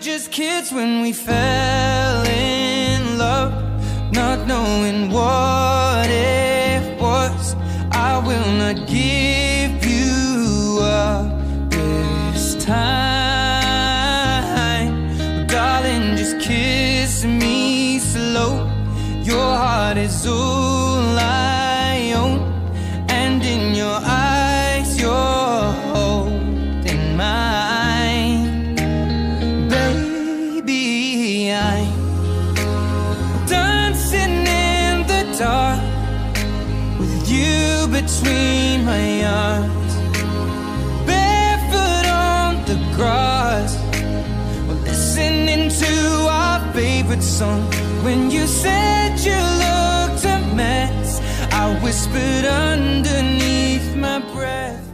just kids when we fell in love, not knowing what it was. I will not give you up this time, darling, just kiss me slow. Your heart is all I own, and in your eyes you're holding mine. Baby, I'm dancing in the dark with you between my arms, barefoot on the grass, we're listening to our favorite song. When you said you looked a mess, I whispered underneath my breath,